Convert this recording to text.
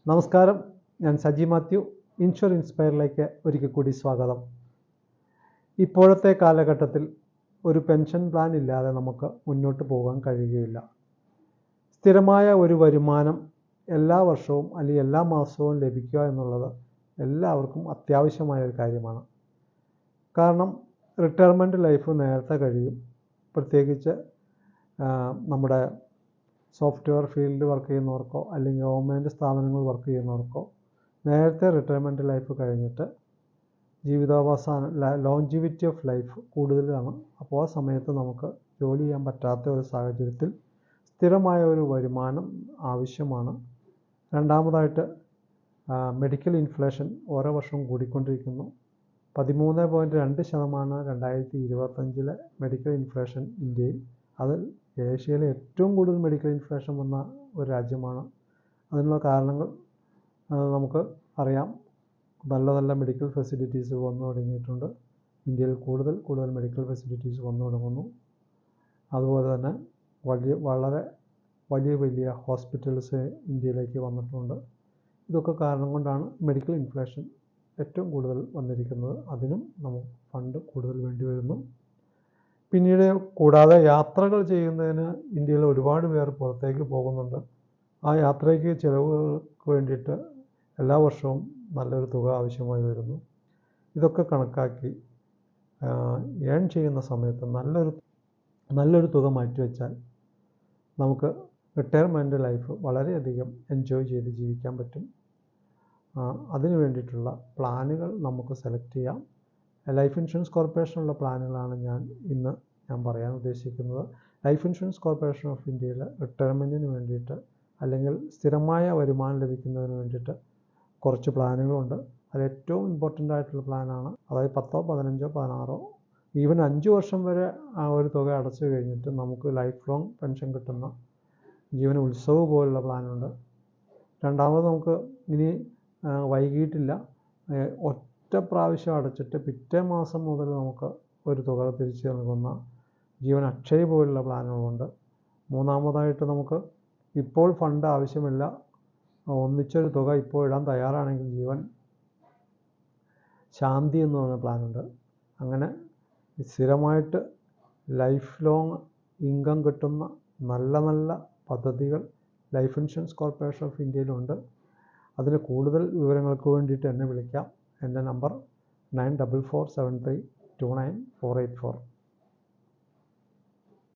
നമസ്കാരം, ഞാൻ സജി മാത്യു. ഇൻഷുർ ഇൻസ്പയറിലേക്ക് ഒരിക്കൽ കൂടി സ്വാഗതം. ഇപ്പോഴത്തെ കാലഘട്ടത്തിൽ ഒരു പെൻഷൻ പ്ലാൻ ഇല്ലാതെ നമുക്ക് മുന്നോട്ട് പോകാൻ കഴിയുകയില്ല. സ്ഥിരമായ ഒരു വരുമാനം എല്ലാ വർഷവും അല്ലെങ്കിൽ എല്ലാ മാസവും ലഭിക്കുക എന്നുള്ളത് എല്ലാവർക്കും അത്യാവശ്യമായ ഒരു കാര്യമാണ്. കാരണം റിട്ടയർമെൻറ്റ് ലൈഫ് നേരത്തെ കഴിയും. പ്രത്യേകിച്ച് നമ്മുടെ സോഫ്റ്റ്വെയർ ഫീൽഡ് വർക്ക് ചെയ്യുന്നവർക്കോ അല്ലെങ്കിൽ ഗവൺമെൻറ് സ്ഥാപനങ്ങൾ വർക്ക് ചെയ്യുന്നവർക്കോ നേരത്തെ റിട്ടയർമെൻറ്റ് ലൈഫ് കഴിഞ്ഞിട്ട് ജീവിതാവസാനം ലോഞ്ചിവിറ്റി ഓഫ് ലൈഫ് കൂടുതലാണ്. അപ്പോൾ ആ സമയത്ത് നമുക്ക് ജോലി ചെയ്യാൻ പറ്റാത്ത ഒരു സാഹചര്യത്തിൽ സ്ഥിരമായ ഒരു വരുമാനം ആവശ്യമാണ്. രണ്ടാമതായിട്ട് മെഡിക്കൽ ഇൻഫ്ലേഷൻ ഓരോ വർഷവും കൂടിക്കൊണ്ടിരിക്കുന്നു. 13.2% 2025 മെഡിക്കൽ ഇൻഫ്ലേഷൻ ഇന്ത്യയിൽ. അതിൽ ഏഷ്യയിലെ ഏറ്റവും കൂടുതൽ മെഡിക്കൽ ഇൻഫ്ലേഷൻ വന്ന ഒരു രാജ്യമാണ്. അതിനുള്ള കാരണങ്ങൾ നമുക്ക് അറിയാം. നല്ല നല്ല മെഡിക്കൽ ഫെസിലിറ്റീസ് വന്നു തുടങ്ങിയിട്ടുണ്ട്. ഇന്ത്യയിൽ കൂടുതൽ മെഡിക്കൽ ഫെസിലിറ്റീസ് വന്നു തുടങ്ങുന്നു. അതുപോലെ തന്നെ വളരെ വലിയ ഹോസ്പിറ്റൽസ് ഇന്ത്യയിലേക്ക് വന്നിട്ടുണ്ട്. ഇതൊക്കെ കാരണം കൊണ്ടാണ് മെഡിക്കൽ ഇൻഫ്ലേഷൻ ഏറ്റവും കൂടുതൽ വന്നിരിക്കുന്നത്. അതിനും നമുക്ക് ഫണ്ട് കൂടുതൽ വേണ്ടി വരുന്നു. പിന്നീട് കൂടാതെ യാത്രകൾ ചെയ്യുന്നതിന് ഇന്ത്യയിൽ ഒരുപാട് പേർ പുറത്തേക്ക് പോകുന്നുണ്ട്. ആ യാത്രയ്ക്ക് ചിലവുകൾക്ക് വേണ്ടിയിട്ട് എല്ലാ വർഷവും നല്ലൊരു തുക ആവശ്യമായി വരുന്നു. ഇതൊക്കെ കണക്കാക്കി ഏൺ ചെയ്യുന്ന സമയത്ത് നല്ലൊരു തുക മാറ്റിവെച്ചാൽ നമുക്ക് റിട്ടയർമെൻറ്റ് ലൈഫ് വളരെയധികം എൻജോയ് ചെയ്ത് ജീവിക്കാൻ പറ്റും. അതിനു വേണ്ടിയിട്ടുള്ള പ്ലാനുകൾ നമുക്ക് സെലക്ട് ചെയ്യാം. ലൈഫ് ഇൻഷുറൻസ് കോർപ്പറേഷനുള്ള പ്ലാനുകളാണ് ഞാൻ പറയാൻ ഉദ്ദേശിക്കുന്നത്. ലൈഫ് ഇൻഷുറൻസ് കോർപ്പറേഷൻ ഓഫ് ഇന്ത്യയിൽ റിട്ടയർമെൻറ്റിന് വേണ്ടിയിട്ട് അല്ലെങ്കിൽ സ്ഥിരമായ വരുമാനം ലഭിക്കുന്നതിന് വേണ്ടിയിട്ട് കുറച്ച് പ്ലാനുകളുണ്ട്. അത് ഏറ്റവും ഇമ്പോർട്ടൻ്റ് ആയിട്ടുള്ള പ്ലാനാണ്. അതായത് 10, 15, 16 ഈവൻ 5 വർഷം വരെ ആ ഒരു തുക അടച്ചു കഴിഞ്ഞിട്ട് നമുക്ക് ലൈഫ് ലോങ് പെൻഷൻ കിട്ടുന്ന ജീവന ഉത്സവ് പോലുള്ള പ്ലാനുണ്ട്. രണ്ടാമത് നമുക്ക് ഇനി വൈകിട്ടില്ല, ഒറ്റ പ്രാവശ്യം അടച്ചിട്ട് പിറ്റേ മാസം മുതൽ നമുക്ക് ഒരു തുക തിരിച്ചു നൽകുന്ന ജീവൻ അക്ഷയ് പോലുള്ള പ്ലാനുകളുണ്ട്. മൂന്നാമതായിട്ട് നമുക്ക് ഇപ്പോൾ ഫണ്ട് ആവശ്യമില്ല, ഒന്നിച്ചൊരു തുക ഇപ്പോൾ ഇടാൻ തയ്യാറാണെങ്കിൽ ജീവൻ ശാന്തി എന്ന് പറയുന്ന പ്ലാനുണ്ട്. അങ്ങനെ സ്ഥിരമായിട്ട് ലൈഫ് ലോങ് ഇൻകം കിട്ടുന്ന നല്ല പദ്ധതികൾ ലൈഫ് ഇൻഷുറൻസ് കോർപ്പറേഷൻ ഓഫ് ഇന്ത്യയിലുണ്ട്. അതിന് കൂടുതൽ വിവരങ്ങൾക്ക് വേണ്ടിയിട്ട് എന്നെ വിളിക്കാം. എൻ്റെ നമ്പർ 9447329484.